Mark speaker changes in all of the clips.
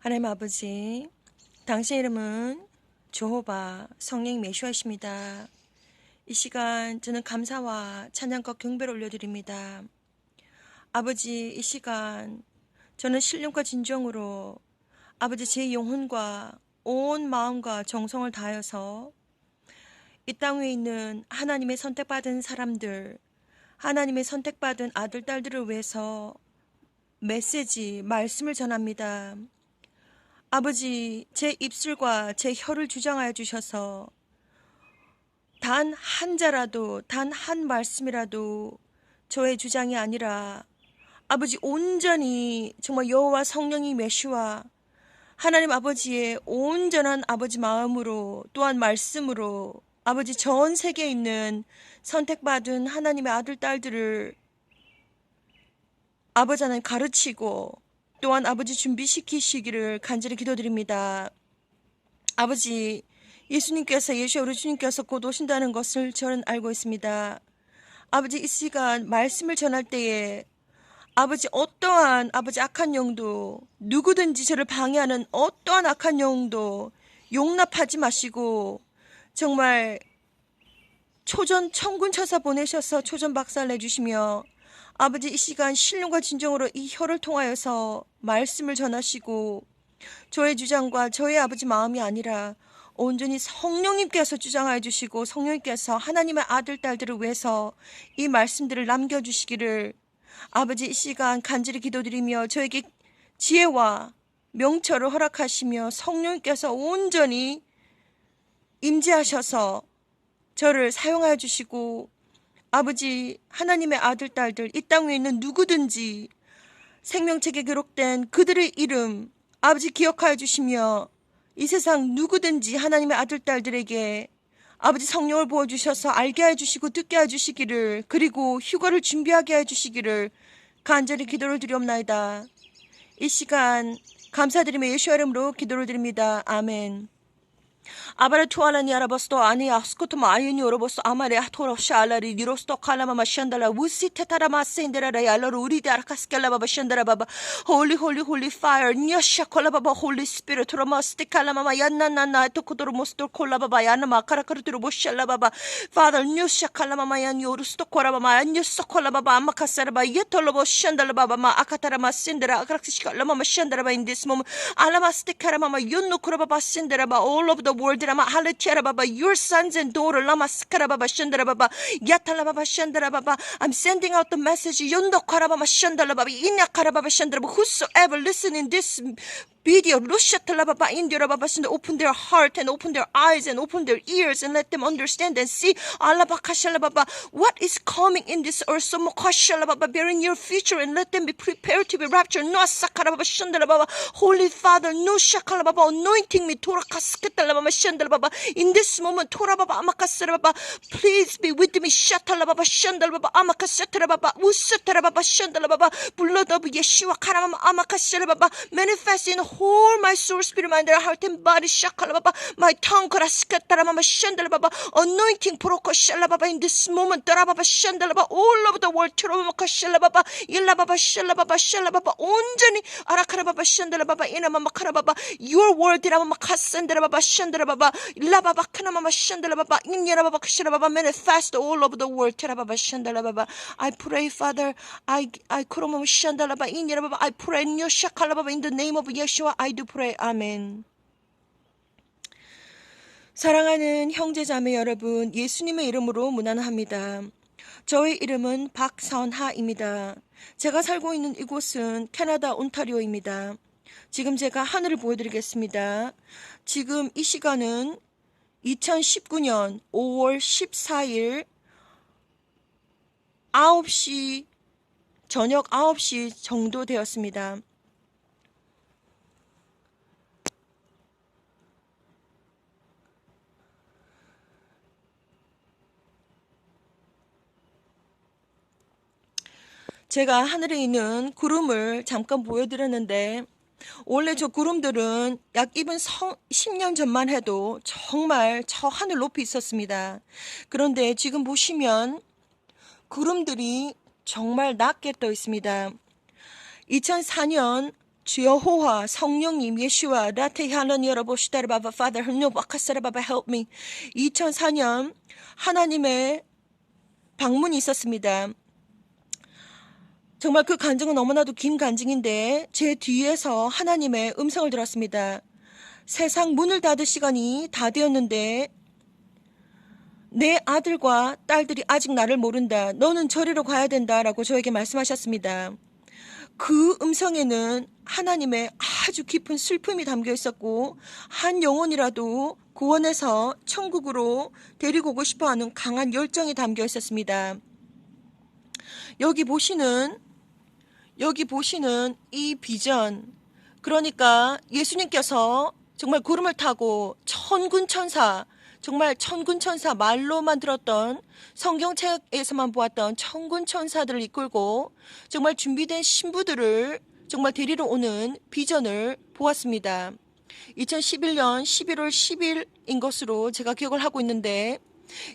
Speaker 1: 하나님 아버지, 당신 이름은 조호바 성령 메시아이십니다. 이 시간 저는 감사와 찬양과 경배를 올려드립니다. 아버지, 이 시간 저는 신령과 진정으로 아버지 제 영혼과 온 마음과 정성을 다하여서 이 땅 위에 있는 하나님의 선택받은 사람들, 하나님의 선택받은 아들, 딸들을 위해서 말씀을 전합니다. 아버지, 제 입술과 제 혀를 주장하여 주셔서 단 한 자라도, 단 한 말씀이라도 저의 주장이 아니라 아버지 온전히 정말 여호와 성령이 메시와 하나님 아버지의 온전한 아버지 마음으로 또한 말씀으로 아버지 전 세계에 있는 선택받은 하나님의 아들, 딸들을 아버지 하나님 가르치고 또한 아버지 준비시키시기를 간절히 기도드립니다. 아버지, 예수와 우리 주님께서 곧 오신다는 것을 저는 알고 있습니다. 아버지, 이 시간 말씀을 전할 때에 아버지 어떠한 아버지 악한 영도 누구든지 저를 방해하는 어떠한 악한 영도 용납하지 마시고 정말 천군 천사 보내셔서 초전 박살 내주시며 아버지 이 시간 신령과 진정으로 이 혀를 통하여서 말씀을 전하시고 저의 주장과 저의 아버지 마음이 아니라 온전히 성령님께서 주장하여 주시고 성령님께서 하나님의 아들 딸들을 위해서 이 말씀들을 남겨주시기를 아버지 이 시간 간절히 기도드리며 저에게 지혜와 명철을 허락하시며 성령님께서 온전히 임재하셔서 저를 사용하여 주시고 아버지 하나님의 아들 딸들 이 땅 위에 있는 누구든지 생명책에 기록된 그들의 이름 아버지 기억하여 주시며 이 세상 누구든지 하나님의 아들 딸들에게 아버지 성령을 부어주셔서 알게 해주시고 듣게 해주시기를 그리고 휴가를 준비하게 해주시기를 간절히 기도를 드리옵나이다. 이 시간 감사드리며 예수의 이름으로 기도를 드립니다. 아멘. 아바라 투아라니 아라버스도 아니 아스코토 마이니 오로버스 아마레 아토로 샬라리 니로스토 칼라마마 샨달라 우시 테타라마 센데라라 야로로 우리데 아라카스켈라바바 샨다라바바 홀리 홀리 홀리 파이어 녀샤 콜라바바 홀리 스피릿 로마스티 칼라마마 얀나나나 토코도로 모스토 콜라바바 야나 마카라카르트로 모샬라바바 Father 녀샤 칼라마마 얀 요르스토 콜라바마 녀서 콜라바바 아마카사라바 예톨로보 샨달라바바 마 아카타라마 센데라 아카락시칼라마마 샨다라바 in this moment 알라마스티 카라마마 윤노 콜라바바 센데라바 all of the world Rama Halatiarababa, your sons and daughters, Lama Skarababa Shandarababa, Yatalababa Shandarababa. I'm sending out the message, Yondo Karababa Shandarababa, Inya Karababa Shandarababa, whosoever listening this video, Lushatalababa Indirababa, open their heart and open their eyes and open their ears and let them understand and see Alabakashalababa, what is coming in this earth, so Mokashalababa, bearing your future and let them be prepared to be raptured. No Sakarababa Shandarababa, Holy Father, no Shakalababa, anointing me, Torakaskatalababa Shandarababa, in this moment, Torababa Amakasarababa, please be with me, Shatalababa Shandarababa, Amakasatarababa, Usatarababa Shandarababa, blood of Yeshua Karamama Amakasarababa, manifest in whole my soul, spirit, mind, heart, and body, Shakalababa, my tongue, Karaskatarababa Shandarababa, anointing Prokoshalababa in this moment, Tarababa Shandarababa, all over the world, Turabaka Shalababa, Yelababa Shalababa Shalababa, 온전히 Arakarababa Shandarababa, Inamama Karababa, your word, Ramakasandarababa Shandarababa, Lababa Kanamama Shandarababa, Inyarababa Kasharababa, manifest all over the world, Tarababa Shandarababa. I pray, Father, I Kuromama Shandarababa, Inyarababa, I pray, Nyoshakalababa, in the name of Yeshua, I do pray, Amen. 사랑하는 형제자매 여러분, 예수님의 이름으로 문안합니다. 저의 이름은 박선하입니다. 제가 살고 있는 이곳은 캐나다 온타리오입니다. 지금 제가 하늘을 보여드리겠습니다. 지금 이 시간은 2019년 5월 14일 9시, 저녁 9시 정도 되었습니다. 제가 하늘에 있는 구름을 잠깐 보여드렸는데 원래 저 구름들은 약 10년 전만 해도 정말 저 하늘 높이 있었습니다. 그런데 지금 보시면 구름들이 정말 낮게 떠 있습니다. 2004년 주 여호와 성령님 예수와 라테 하나님 여러보시다르 바바 Father 흠노 바카사라 바바 help me. 2004년 하나님의 방문이 있었습니다. 정말 그 간증은 너무나도 긴 간증인데 제 뒤에서 하나님의 음성을 들었습니다. 세상 문을 닫을 시간이 다 되었는데 내 아들과 딸들이 아직 나를 모른다. 너는 저리로 가야 된다라고 저에게 말씀하셨습니다. 그 음성에는 하나님의 아주 깊은 슬픔이 담겨 있었고 한 영혼이라도 구원해서 천국으로 데리고 오고 싶어하는 강한 열정이 담겨 있었습니다. 여기 보시는 이 비전, 그러니까 예수님께서 정말 구름을 타고 천군천사, 정말 천군천사, 말로만 들었던 성경책에서만 보았던 천군천사들을 이끌고 정말 준비된 신부들을 정말 데리러 오는 비전을 보았습니다. 2011년 11월 10일인 것으로 제가 기억을 하고 있는데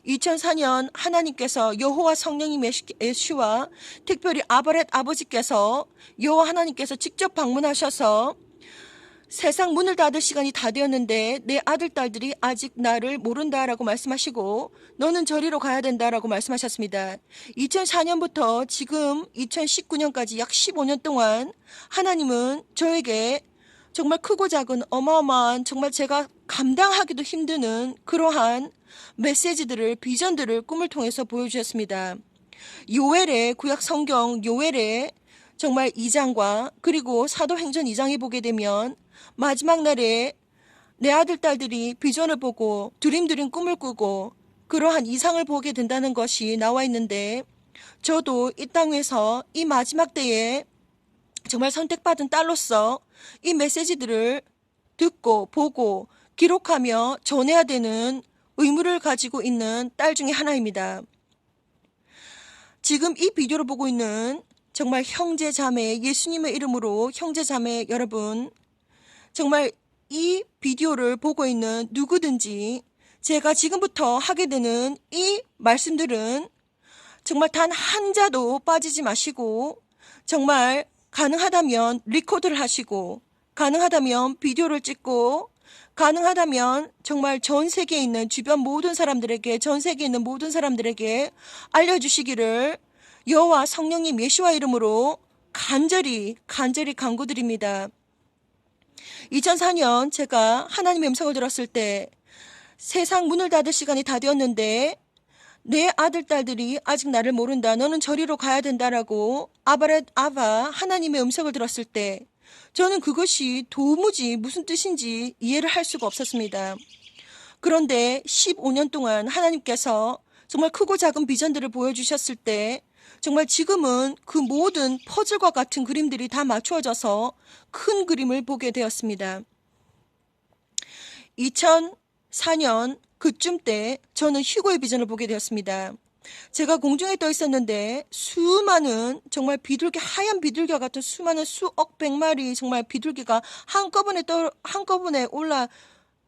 Speaker 1: 2004년 하나님께서 여호와 성령님 예수와 특별히 아바렛 아버지께서 여호와 하나님께서 직접 방문하셔서 세상 문을 닫을 시간이 다 되었는데 내 아들 딸들이 아직 나를 모른다라고 말씀하시고 너는 저리로 가야 된다라고 말씀하셨습니다. 2004년부터 지금 2019년까지 약 15년 동안 하나님은 저에게 정말 크고 작은 어마어마한 정말 제가 감당하기도 힘드는 그러한 메시지들을, 비전들을 꿈을 통해서 보여주셨습니다. 요엘의 구약 성경 요엘의 정말 2장과 그리고 사도행전 2장에 보게 되면 마지막 날에 내 아들 딸들이 비전을 보고 드림드림 꿈을 꾸고 그러한 이상을 보게 된다는 것이 나와 있는데 저도 이 땅에서 이 마지막 때에 정말 선택받은 딸로서 이 메시지들을 듣고 보고 기록하며 전해야 되는 의무를 가지고 있는 딸 중에 하나입니다. 지금 이 비디오를 보고 있는 정말 형제 자매, 예수님의 이름으로 형제 자매 여러분, 정말 이 비디오를 보고 있는 누구든지 제가 지금부터 하게 되는 이 말씀들은 정말 단 한 자도 빠지지 마시고 정말 가능하다면 리코드를 하시고 가능하다면 비디오를 찍고 가능하다면 정말 전 세계에 있는 주변 모든 사람들에게 전 세계에 있는 모든 사람들에게 알려주시기를 여호와 성령님 예수와 이름으로 간절히 간구드립니다. 2004년 제가 하나님의 음성을 들었을 때 세상 문을 닫을 시간이 다 되었는데 내 아들 딸들이 아직 나를 모른다. 너는 저리로 가야 된다라고 아바렛 아바 하나님의 음성을 들었을 때 저는 그것이 도무지 무슨 뜻인지 이해를 할 수가 없었습니다. 그런데 15년 동안 하나님께서 정말 크고 작은 비전들을 보여주셨을 때 정말 지금은 그 모든 퍼즐과 같은 그림들이 다 맞추어져서 큰 그림을 보게 되었습니다. 2004년 그쯤 때 저는 휴거의 비전을 보게 되었습니다. 제가 공중에 떠 있었는데 수많은 정말 비둘기, 하얀 비둘기와 같은 수많은 수억 백마리 정말 비둘기가 한꺼번에 올라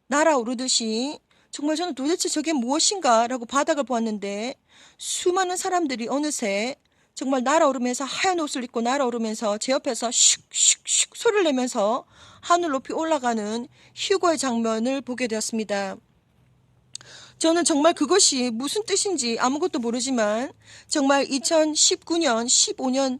Speaker 1: 날아오르듯이 정말 저는 도대체 저게 무엇인가 라고 바닥을 보았는데 수많은 사람들이 어느새 정말 날아오르면서 하얀 옷을 입고 날아오르면서 제 옆에서 슉슉슉 소리를 내면서 하늘 높이 올라가는 휴거의 장면을 보게 되었습니다. 저는 정말 그것이 무슨 뜻인지 아무것도 모르지만 정말 2019년, 15년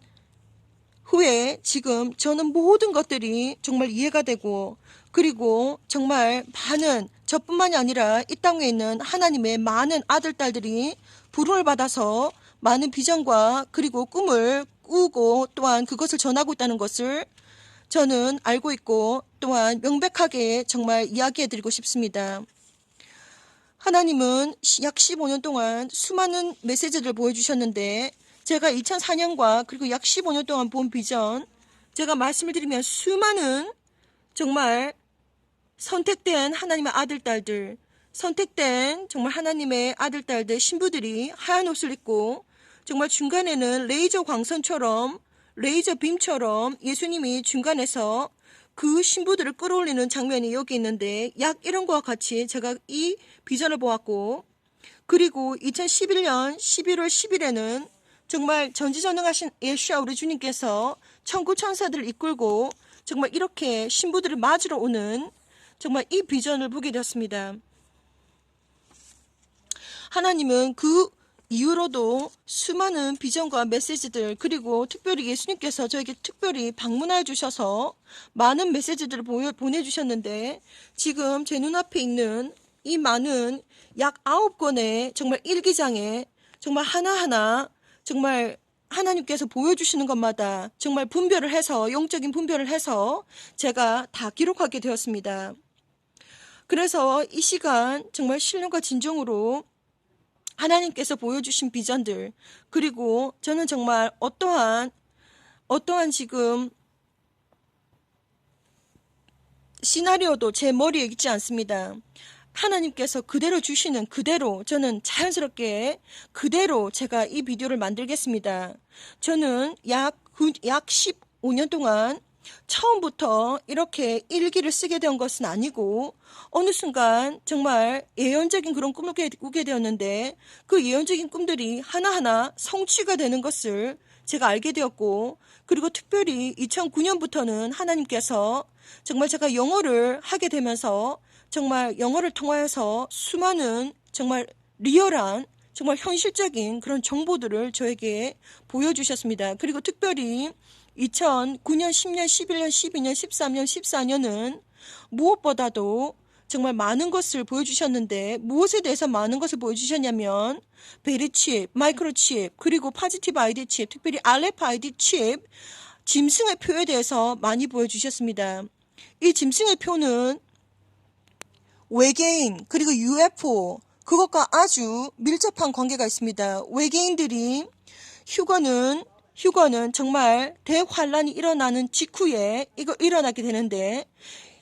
Speaker 1: 후에 지금 저는 모든 것들이 정말 이해가 되고 그리고 정말 많은 저뿐만이 아니라 이 땅에 있는 하나님의 많은 아들, 딸들이 부름을 받아서 많은 비전과 그리고 꿈을 꾸고 또한 그것을 전하고 있다는 것을 저는 알고 있고 또한 명백하게 정말 이야기해드리고 싶습니다. 하나님은 약 15년 동안 수많은 메시지를 보여주셨는데 제가 2004년과 그리고 약 15년 동안 본 비전, 제가 말씀을 드리면 수많은 정말 선택된 하나님의 아들, 딸들, 선택된 정말 하나님의 아들, 딸들, 신부들이 하얀 옷을 입고 정말 중간에는 레이저 광선처럼 레이저 빔처럼 예수님이 중간에서 그 신부들을 끌어올리는 장면이 여기 있는데 약 이런 것과 같이 제가 이 비전을 보았고 그리고 2011년 11월 10일에는 정말 전지전능하신 예수와 우리 주님께서 천구 천사들을 이끌고 정말 이렇게 신부들을 맞으러 오는 정말 이 비전을 보게 되었습니다. 하나님은 그 이후로도 수많은 비전과 메시지들, 그리고 특별히 예수님께서 저에게 특별히 방문하여 주셔서 많은 메시지들을 보내주셨는데, 지금 제 눈앞에 있는 이 많은 약 9권의 정말 일기장에 정말 하나하나 정말 하나님께서 보여주시는 것마다 정말 분별을 해서, 영적인 분별을 해서 제가 다 기록하게 되었습니다. 그래서 이 시간 정말 신령과 진정으로 하나님께서 보여주신 비전들, 그리고 저는 정말 어떠한 지금 시나리오도 제 머리에 있지 않습니다. 하나님께서 그대로 주시는 그대로 저는 자연스럽게 그대로 제가 이 비디오를 만들겠습니다. 저는 약 15년 동안 처음부터 이렇게 일기를 쓰게 된 것은 아니고, 어느 순간 정말 예언적인 그런 꿈을 꾸게 되었는데, 그 예언적인 꿈들이 하나하나 성취가 되는 것을 제가 알게 되었고, 그리고 특별히 2009년부터는 하나님께서 정말 제가 영어를 하게 되면서 정말 영어를 통하여서 수많은 정말 리얼한 정말 현실적인 그런 정보들을 저에게 보여주셨습니다. 그리고 특별히 2009년, 10년, 11년, 12년, 13년, 14년은 무엇보다도 정말 많은 것을 보여주셨는데, 무엇에 대해서 많은 것을 보여주셨냐면 베리칩, 마이크로칩, 그리고 포지티브 아이디 칩, 특별히 알레프 아이디 칩, 짐승의 표에 대해서 많이 보여주셨습니다. 이 짐승의 표는 외계인 그리고 UFO, 그것과 아주 밀접한 관계가 있습니다. 외계인들이 휴거는 정말 대환란이 일어나는 직후에 일어나게 되는데,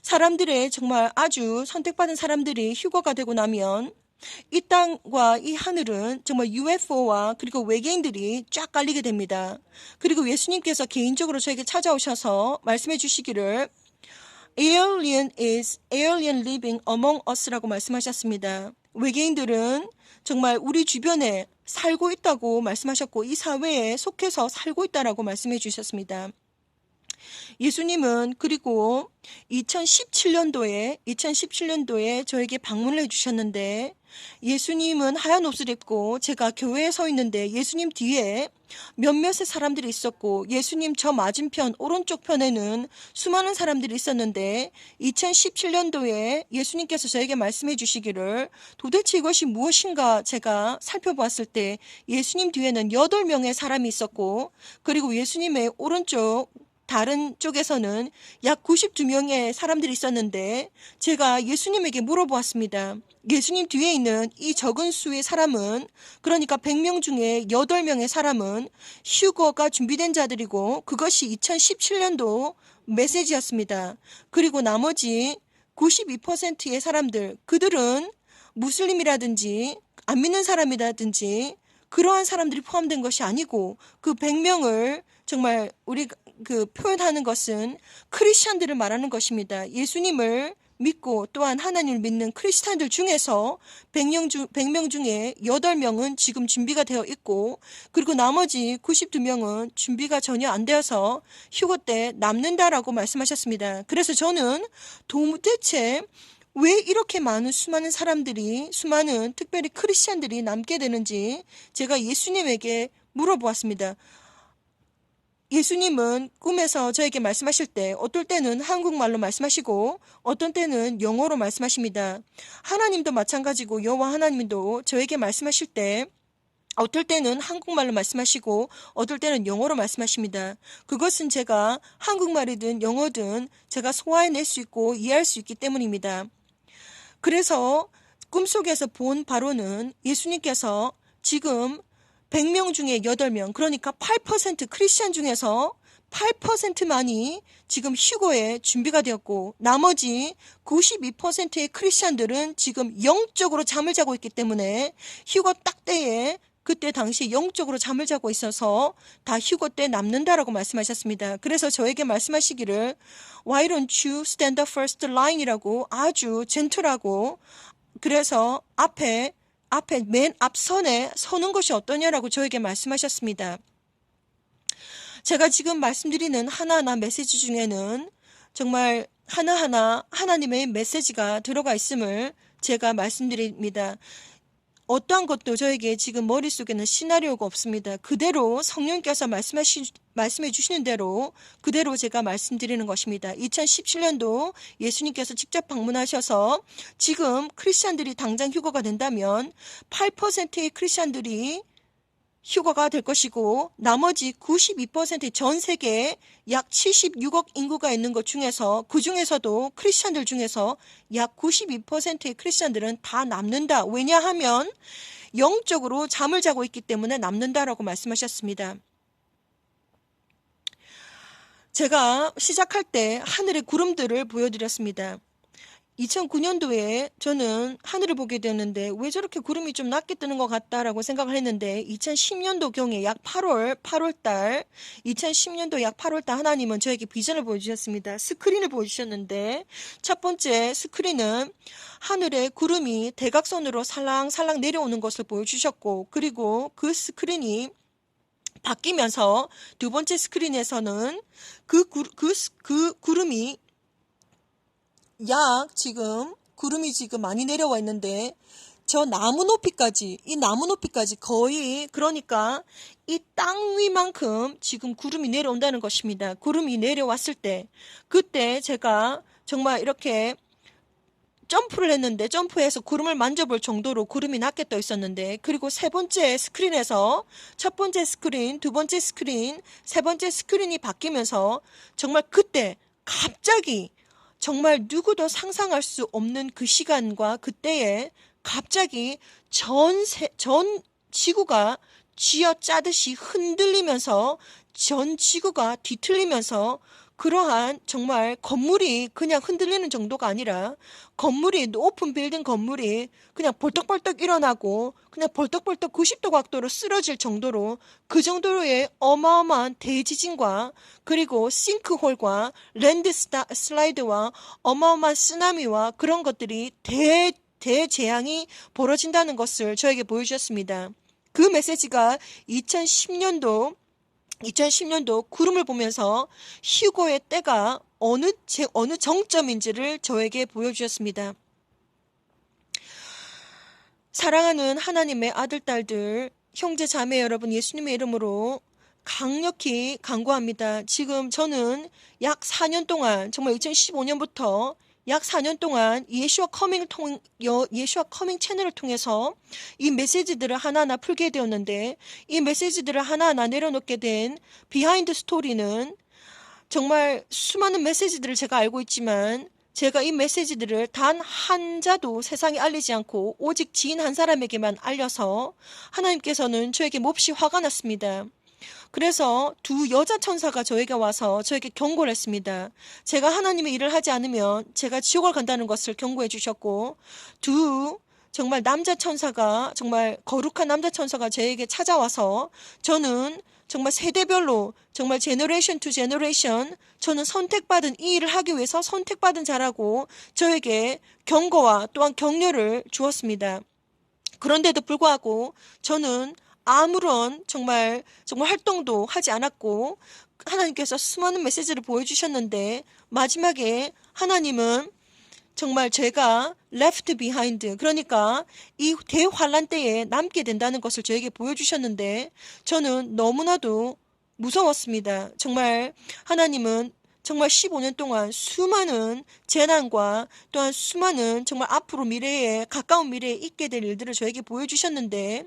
Speaker 1: 사람들의 정말 아주 선택받은 사람들이 휴거가 되고 나면 이 땅과 이 하늘은 정말 UFO와 그리고 외계인들이 쫙 깔리게 됩니다. 그리고 예수님께서 개인적으로 저에게 찾아오셔서 말씀해 주시기를 Alien is alien living among us라고 말씀하셨습니다. 외계인들은 정말 우리 주변에 살고 있다고 말씀하셨고, 이 사회에 속해서 살고 있다라고 말씀해 주셨습니다. 예수님은 그리고 2017년도에 저에게 방문을 해주셨는데, 예수님은 하얀 옷을 입고 제가 교회에 서 있는데 예수님 뒤에 몇몇의 사람들이 있었고, 예수님 저 맞은편 오른쪽 편에는 수많은 사람들이 있었는데, 2017년도에 예수님께서 저에게 말씀해 주시기를 도대체 이것이 무엇인가 제가 살펴보았을 때 예수님 뒤에는 8명의 사람이 있었고, 그리고 예수님의 오른쪽 다른 쪽에서는 약 92명의 사람들이 있었는데, 제가 예수님에게 물어보았습니다. 예수님 뒤에 있는 이 적은 수의 사람은, 그러니까 100명 중에 8명의 사람은 휴거가 준비된 자들이고, 그것이 2017년도 메시지였습니다. 그리고 나머지 92%의 사람들, 그들은 무슬림이라든지 안 믿는 사람이라든지 그러한 사람들이 포함된 것이 아니고, 그 100명을 정말 우리가 표현하는 것은 크리스찬들을 말하는 것입니다. 예수님을 믿고 또한 하나님을 믿는 크리스찬들 중에서 100명 중에 8명은 지금 준비가 되어 있고, 그리고 나머지 92명은 준비가 전혀 안 되어서 휴거 때 남는다라고 말씀하셨습니다. 그래서 저는 도대체 왜 이렇게 수많은 사람들이, 수많은 특별히 크리스찬들이 남게 되는지 제가 예수님에게 물어보았습니다. 예수님은 꿈에서 저에게 말씀하실 때 어떨 때는 한국말로 말씀하시고 어떤 때는 영어로 말씀하십니다. 하나님도 마찬가지고 여호와 하나님도 저에게 말씀하실 때 어떨 때는 한국말로 말씀하시고 어떨 때는 영어로 말씀하십니다. 그것은 제가 한국말이든 영어든 제가 소화해낼 수 있고 이해할 수 있기 때문입니다. 그래서 꿈속에서 본 바로는 예수님께서 지금 100명 중에 8명, 그러니까 8% 크리스찬 중에서 8%만이 지금 휴거에 준비가 되었고, 나머지 92%의 크리스찬들은 지금 영적으로 잠을 자고 있기 때문에 휴거 딱 때에 그때 당시 영적으로 잠을 자고 있어서 다 휴거 때 남는다라고 말씀하셨습니다. 그래서 저에게 말씀하시기를 Why don't you stand the first line이라고 아주 젠틀하고, 그래서 앞에 맨 앞선에 서는 것이 어떠냐라고 저에게 말씀하셨습니다. 제가 지금 말씀드리는 하나하나 메시지 중에는 정말 하나하나 하나님의 메시지가 들어가 있음을 제가 말씀드립니다. 어떠한 것도 저에게 지금 머릿속에는 시나리오가 없습니다. 그대로 성령께서 말씀해 주시는 대로 그대로 제가 말씀드리는 것입니다. 2017년도 예수님께서 직접 방문하셔서 지금 크리스찬들이 당장 휴거가 된다면 8%의 크리스찬들이 휴거가 될 것이고 나머지 92%의 전 세계에 약 76억 인구가 있는 것 중에서 그 중에서도 크리스찬들 중에서 약 92%의 크리스찬들은 다 남는다. 왜냐하면 영적으로 잠을 자고 있기 때문에 남는다라고 말씀하셨습니다. 제가 시작할 때 하늘의 구름들을 보여드렸습니다. 2009년도에 저는 하늘을 보게 되었는데 왜 저렇게 구름이 좀 낮게 뜨는 것 같다라고 생각을 했는데 2010년도경에 약 8월달 2010년도 약 8월달 하나님은 저에게 비전을 보여주셨습니다. 스크린을 보여주셨는데 첫 번째 스크린은 하늘에 구름이 대각선으로 살랑살랑 내려오는 것을 보여주셨고 그리고 그 스크린이 바뀌면서 두 번째 스크린에서는 그 구름이 지금 구름이 지금 많이 내려와 있는데 이 나무 높이까지 거의 그러니까 이 땅 위만큼 지금 구름이 내려온다는 것입니다. 구름이 내려왔을 때 그때 제가 정말 이렇게 점프를 했는데 점프해서 구름을 만져볼 정도로 구름이 낮게 떠 있었는데 그리고 세 번째 스크린에서 첫 번째 스크린, 두 번째 스크린, 세 번째 스크린이 바뀌면서 정말 그때 갑자기 정말 누구도 상상할 수 없는 그 시간과 그때에 갑자기 전 지구가 쥐어짜듯이 흔들리면서 전 지구가 뒤틀리면서 그러한 정말 건물이 그냥 흔들리는 정도가 아니라 건물이 높은 빌딩 건물이 그냥 벌떡벌떡 일어나고 그냥 벌떡벌떡 90도 각도로 쓰러질 정도로 그 정도의 어마어마한 대지진과 그리고 싱크홀과 랜드 슬라이드와 어마어마한 쓰나미와 그런 것들이 대재앙이 벌어진다는 것을 저에게 보여주셨습니다. 그 메시지가 2010년도 구름을 보면서 휴거의 때가 어느 정점인지를 저에게 보여주셨습니다. 사랑하는 하나님의 아들, 딸들, 형제, 자매 여러분 예수님의 이름으로 강력히 강구합니다. 지금 저는 약 4년 동안 정말 2015년부터 약 4년 동안 예수와 커밍 채널을 통해서 이 메시지들을 하나하나 풀게 되었는데 이 메시지들을 하나하나 내려놓게 된 비하인드 스토리는 정말 수많은 메시지들을 제가 알고 있지만 제가 이 메시지들을 단 한 자도 세상에 알리지 않고 오직 지인 한 사람에게만 알려서 하나님께서는 저에게 몹시 화가 났습니다. 그래서 두 여자 천사가 저에게 와서 저에게 경고를 했습니다. 제가 하나님의 일을 하지 않으면 제가 지옥을 간다는 것을 경고해 주셨고 정말 남자 천사가 정말 거룩한 남자 천사가 저에게 찾아와서 저는 정말 세대별로 정말 제너레이션 투 제너레이션 저는 선택받은 이 일을 하기 위해서 선택받은 자라고 저에게 경고와 또한 격려를 주었습니다. 그런데도 불구하고 저는 아무런 정말 활동도 하지 않았고 하나님께서 수많은 메시지를 보여주셨는데 마지막에 하나님은 정말 제가 left behind 그러니까 이 대환란 때에 남게 된다는 것을 저에게 보여주셨는데 저는 너무나도 무서웠습니다. 정말 하나님은 정말 15년 동안 수많은 재난과 또한 수많은 정말 앞으로 미래에 가까운 미래에 있게 될 일들을 저에게 보여주셨는데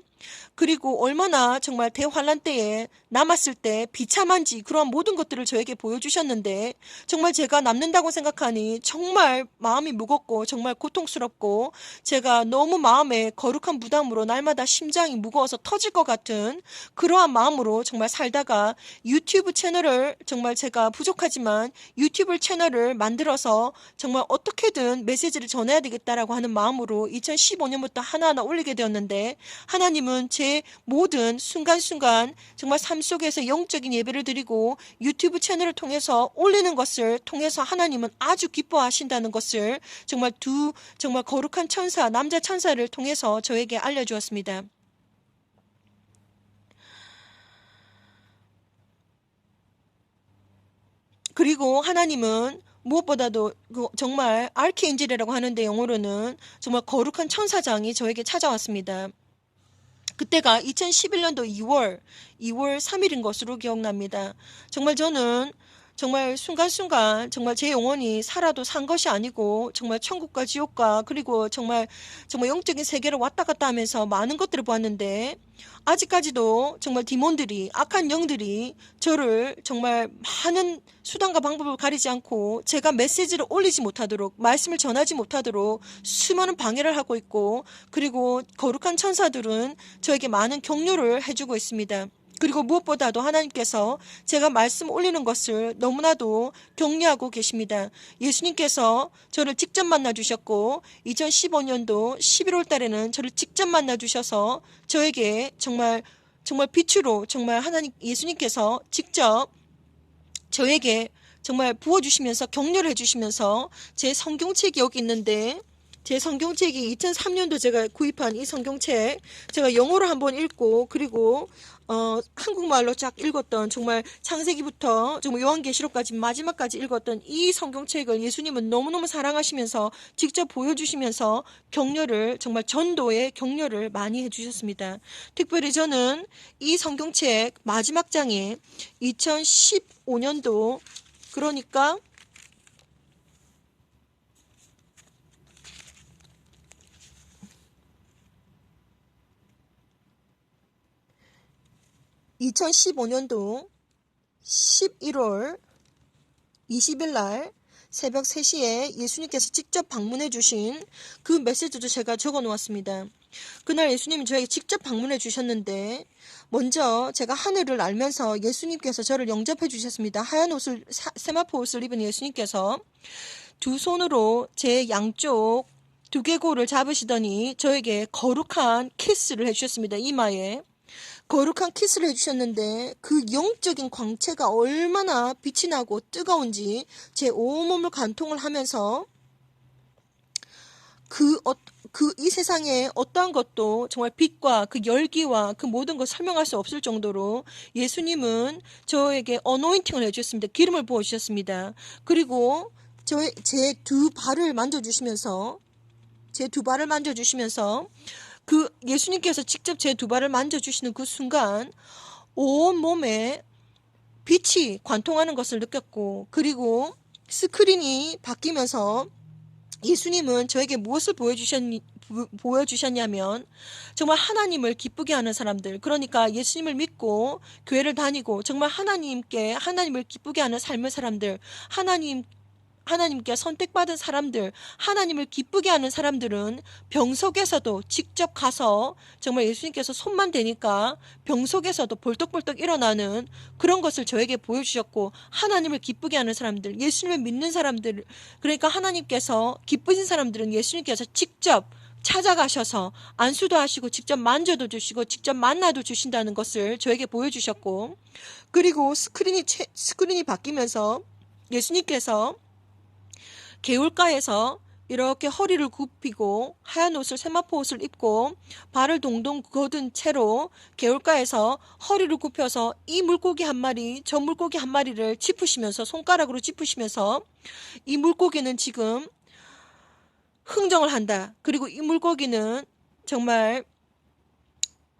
Speaker 1: 그리고 얼마나 정말 대환란 때에 남았을 때 비참한지 그러한 모든 것들을 저에게 보여주셨는데 정말 제가 남는다고 생각하니 정말 마음이 무겁고 정말 고통스럽고 제가 너무 마음에 거룩한 부담으로 날마다 심장이 무거워서 터질 것 같은 그러한 마음으로 정말 살다가 유튜브 채널을 정말 제가 부족하지만 유튜브 채널을 만들어서 정말 어떻게든 메시지를 전해야 되겠다라고 하는 마음으로 2015년부터 하나하나 올리게 되었는데 하나님은 제 모든 순간순간 정말 삶 속에서 영적인 예배를 드리고 유튜브 채널을 통해서 올리는 것을 통해서 하나님은 아주 기뻐하신다는 것을 정말 거룩한 천사, 남자 천사를 통해서 저에게 알려주었습니다. 그리고 하나님은 무엇보다도 정말 아르키엔젤이라고 하는데 영어로는 정말 거룩한 천사장이 저에게 찾아왔습니다. 그때가 2011년도 2월 3일인 것으로 기억납니다. 정말 저는 정말 순간순간 정말 제 영혼이 살아도 산 것이 아니고 정말 천국과 지옥과 그리고 정말 영적인 세계를 왔다 갔다 하면서 많은 것들을 보았는데 아직까지도 정말 디몬들이 악한 영들이 저를 정말 많은 수단과 방법을 가리지 않고 제가 메시지를 올리지 못하도록 말씀을 전하지 못하도록 수많은 방해를 하고 있고 그리고 거룩한 천사들은 저에게 많은 격려를 해주고 있습니다. 그리고 무엇보다도 하나님께서 제가 말씀 올리는 것을 너무나도 격려하고 계십니다. 예수님께서 저를 직접 만나주셨고 2015년도 11월 달에는 저를 직접 만나주셔서 저에게 정말 빛으로 정말 하나님 예수님께서 직접 저에게 정말 부어주시면서 격려를 해주시면서 제 성경책이 여기 있는데 제 성경책이 2003년도 제가 구입한 이 성경책 제가 영어로 한번 읽고 그리고 한국말로 쫙 읽었던 정말 창세기부터 정말 요한계시록까지 마지막까지 읽었던 이 성경책을 예수님은 너무너무 사랑하시면서 직접 보여주시면서 격려를 정말 전도의 격려를 많이 해주셨습니다. 특별히 저는 이 성경책 마지막 장에 2015년도 그러니까 2015년도 11월 20일 날 새벽 3시에 예수님께서 직접 방문해 주신 그 메시지도 제가 적어 놓았습니다. 그날 예수님이 저에게 직접 방문해 주셨는데 먼저 제가 하늘을 날면서 예수님께서 저를 영접해 주셨습니다. 하얀 옷을 세마포 옷을 입은 예수님께서 두 손으로 제 양쪽 두개골을 잡으시더니 저에게 거룩한 키스를 해주셨습니다. 이마에 거룩한 키스를 해주셨는데 그 영적인 광채가 얼마나 빛이 나고 뜨거운지 제 온몸을 관통을 하면서 이 세상에 어떠한 것도 정말 빛과 그 열기와 그 모든 걸 설명할 수 없을 정도로 예수님은 저에게 어노인팅을 해주셨습니다. 기름을 부어주셨습니다. 그리고 제 두 발을 만져주시면서 그 예수님께서 직접 제 두 발을 만져주시는 그 순간 온 몸에 빛이 관통하는 것을 느꼈고 그리고 스크린이 바뀌면서 예수님은 저에게 무엇을 보여주셨냐면 정말 하나님을 기쁘게 하는 사람들 그러니까 예수님을 믿고 교회를 다니고 정말 하나님을 기쁘게 하는 삶의 사람들 하나님께 선택받은 사람들, 하나님을 기쁘게 하는 사람들은 병석에서도 직접 가서 정말 예수님께서 손만 대니까 병석에서도 벌떡벌떡 일어나는 그런 것을 저에게 보여주셨고 하나님을 기쁘게 하는 사람들, 예수님을 믿는 사람들, 그러니까 하나님께서 기쁘신 사람들은 예수님께서 직접 찾아가셔서 안수도 하시고 직접 만져도 주시고 직접 만나도 주신다는 것을 저에게 보여주셨고 그리고 스크린이 바뀌면서 예수님께서 개울가에서 이렇게 허리를 굽히고 하얀 옷을 세마포 옷을 입고 발을 동동 걷은 채로 개울가에서 허리를 굽혀서 이 물고기 한 마리 저 물고기 한 마리를 짚으시면서 손가락으로 짚으시면서 이 물고기는 지금 흥정을 한다. 그리고 이 물고기는 정말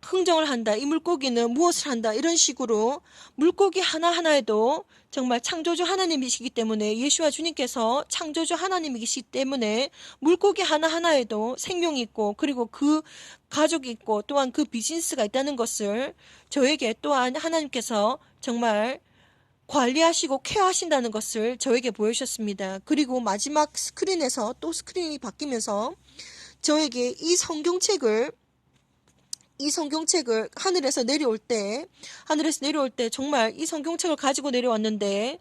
Speaker 1: 흥정을 한다. 이 물고기는 무엇을 한다. 이런 식으로 물고기 하나하나에도 정말 창조주 하나님이시기 때문에 예수와 주님께서 창조주 하나님이시기 때문에 물고기 하나하나에도 생명이 있고 그리고 그 가족이 있고 또한 그 비즈니스가 있다는 것을 저에게 또한 하나님께서 정말 관리하시고 케어하신다는 것을 저에게 보여주셨습니다. 그리고 마지막 스크린에서 또 스크린이 바뀌면서 저에게 이 성경책을 하늘에서 내려올 때 정말 이 성경책을 가지고 내려왔는데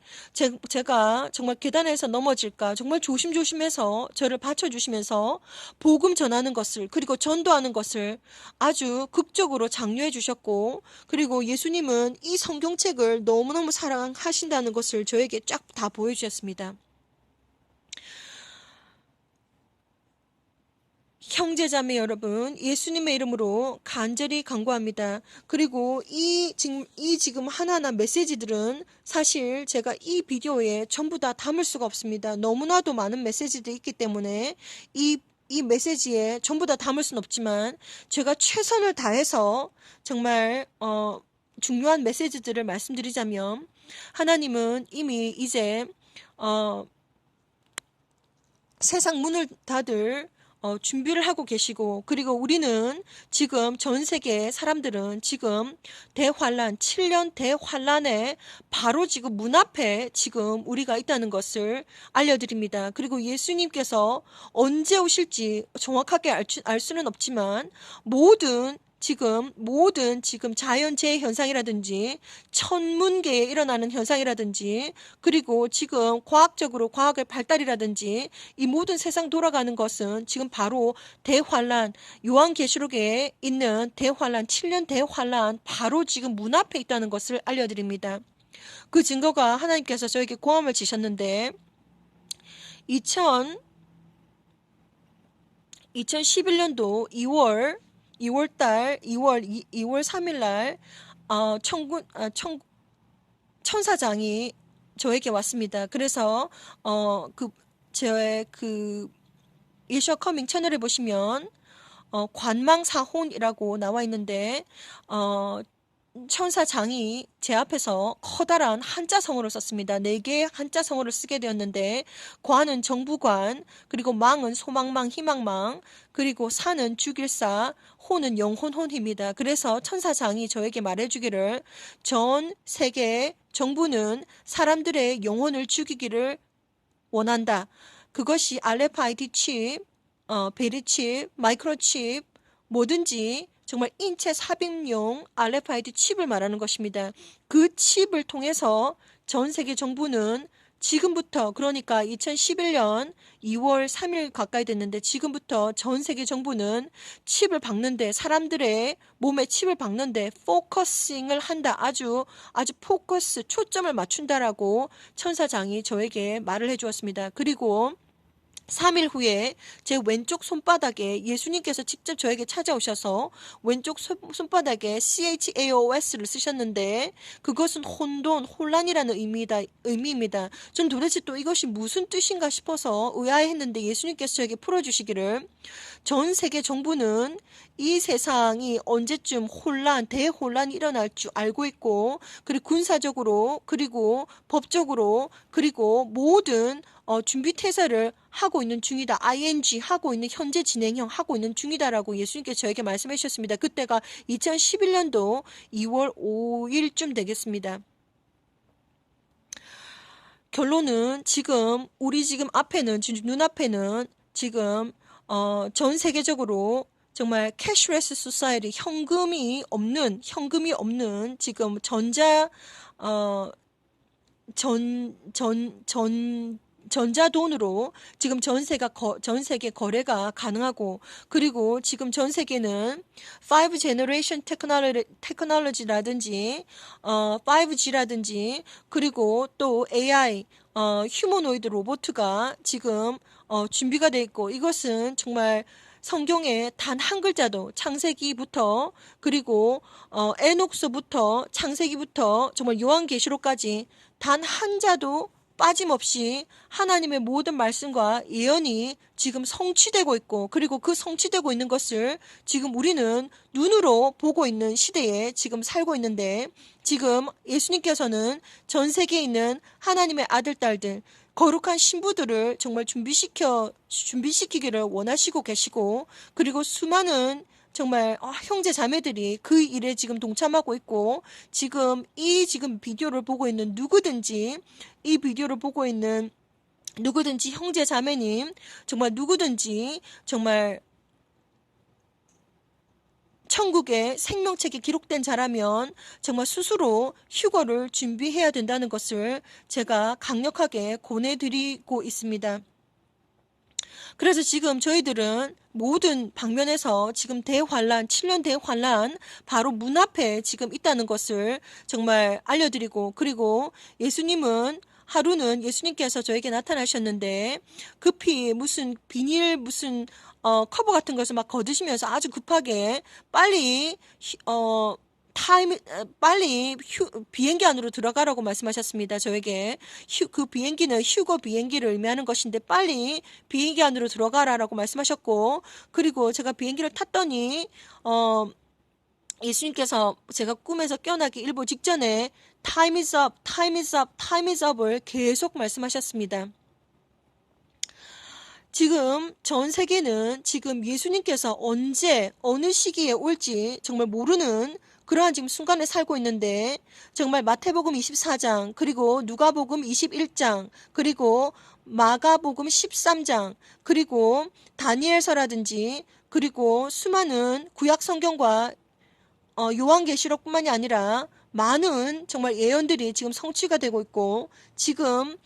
Speaker 1: 제가 정말 계단에서 넘어질까 정말 조심조심해서 저를 받쳐주시면서 복음 전하는 것을 그리고 전도하는 것을 아주 극적으로 장려해 주셨고 그리고 예수님은 이 성경책을 너무너무 사랑하신다는 것을 저에게 쫙 다 보여주셨습니다. 형제자매 여러분, 예수님의 이름으로 간절히 간구합니다. 그리고 이 지금 하나하나 메시지들은 사실 제가 이 비디오에 전부 다 담을 수가 없습니다. 너무나도 많은 메시지들이 있기 때문에 이 메시지에 전부 다 담을 수는 없지만 제가 최선을 다해서 정말 중요한 메시지들을 말씀드리자면, 하나님은 이미 이제 세상 문을 닫을 준비를 하고 계시고, 그리고 우리는 지금 전 세계 사람들은 지금 대환란, 7년 대환란에 바로 지금 문 앞에 지금 우리가 있다는 것을 알려드립니다. 그리고 예수님께서 언제 오실지 정확하게 알 수는 없지만 모든 지금 자연재해 현상이라든지 천문계에 일어나는 현상이라든지, 그리고 지금 과학의 발달이라든지 이 모든 세상 돌아가는 것은 지금 바로 대환란, 요한계시록에 있는 대환란, 7년 대환란 바로 지금 문 앞에 있다는 것을 알려드립니다. 그 증거가 하나님께서 저에게 고함을 지셨는데, 2011년도 2월 3일 날 천사장이 저에게 왔습니다. 그래서 제 예수와 커밍 채널에 보시면 관망사혼이라고 나와 있는데, 천사장이 제 앞에서 커다란 한자성어를 썼습니다. 4개의 한자성어를 쓰게 되었는데, 관은 정부관, 그리고 망은 소망망, 희망망, 그리고 사는 주길사, 혼은 영혼혼입니다. 그래서 천사장이 저에게 말해주기를, 전 세계 정부는 사람들의 영혼을 죽이기를 원한다. 그것이 RFID 칩, 베리 칩, 마이크로 칩, 뭐든지 정말 인체 삽입용 RFID 칩을 말하는 것입니다. 그 칩을 통해서 전 세계 정부는 지금부터, 그러니까 2011년 2월 3일 가까이 됐는데, 지금부터 전 세계 정부는 칩을 박는데, 사람들의 몸에 칩을 박는데 포커싱을 한다. 아주 포커스, 초점을 맞춘다라고 천사장이 저에게 말을 해주었습니다. 그리고 3일 후에 제 왼쪽 손바닥에 예수님께서 직접 저에게 찾아오셔서 왼쪽 손바닥에 CHAOS를 쓰셨는데, 그것은 혼란이라는 의미입니다. 전 도대체 또 이것이 무슨 뜻인가 싶어서 의아해했는데, 예수님께서 저에게 풀어주시기를, 전 세계 정부는 이 세상이 언제쯤 대혼란이 일어날 줄 알고 있고, 그리고 군사적으로, 그리고 법적으로, 그리고 모든 준비 태세를 하고 있는 중이다. ING 하고 있는, 현재 진행형 하고 있는 중이다라고 예수님께서 저에게 말씀해 주셨습니다. 그때가 2011년도 2월 5일쯤 되겠습니다. 결론은 지금 우리 지금 앞에는, 눈앞에는 지금 전 세계적으로 정말 캐시레스 소사이티, 현금이 없는 지금 전자돈으로 지금 전 세계 거래가 가능하고, 그리고 지금 전 세계는 5 제너레이션 테크놀로지라든지 5G라든지, 그리고 또 AI, 휴머노이드 로봇가 지금 준비가 돼 있고, 이것은 정말 성경에 단 한 글자도, 창세기부터, 그리고 에녹서부터, 창세기부터 정말 요한계시록까지 단 한 자도 빠짐없이 하나님의 모든 말씀과 예언이 지금 성취되고 있고, 그리고 그 성취되고 있는 것을 지금 우리는 눈으로 보고 있는 시대에 지금 살고 있는데, 지금 예수님께서는 전 세계에 있는 하나님의 아들, 딸들, 거룩한 신부들을 정말 준비시키기를 원하시고 계시고, 그리고 수많은 정말 형제 자매들이 그 일에 지금 동참하고 있고, 지금 비디오를 보고 있는 누구든지, 이 비디오를 보고 있는 누구든지 형제 자매님, 정말 누구든지 정말 천국의 생명책에 기록된 자라면 정말 스스로 휴거를 준비해야 된다는 것을 제가 강력하게 권해드리고 있습니다. 그래서 지금 저희들은 모든 방면에서 지금 대환란, 7년 대환란 바로 문 앞에 지금 있다는 것을 정말 알려드리고, 그리고 예수님은 하루는 예수님께서 저에게 나타나셨는데 급히 무슨 비닐 무슨 커버 같은 것을 막 걷으시면서 아주 급하게 빨리 빨리 비행기 안으로 들어가라고 말씀하셨습니다. 저에게 그 비행기는 휴거 비행기를 의미하는 것인데 빨리 비행기 안으로 들어가라라고 말씀하셨고, 그리고 제가 비행기를 탔더니 예수님께서 제가 꿈에서 깨어나기 일보 직전에 Time is up, time is up, time is up을 계속 말씀하셨습니다. 지금 전 세계는 지금 예수님께서 언제 어느 시기에 올지 정말 모르는 그러한 지금 순간에 살고 있는데, 정말 마태복음 24장, 그리고 누가복음 21장, 그리고 마가복음 13장, 그리고 다니엘서라든지, 그리고 수많은 구약 성경과 요한계시록뿐만이 아니라 많은 정말 예언들이 지금 성취가 되고 있고, 지금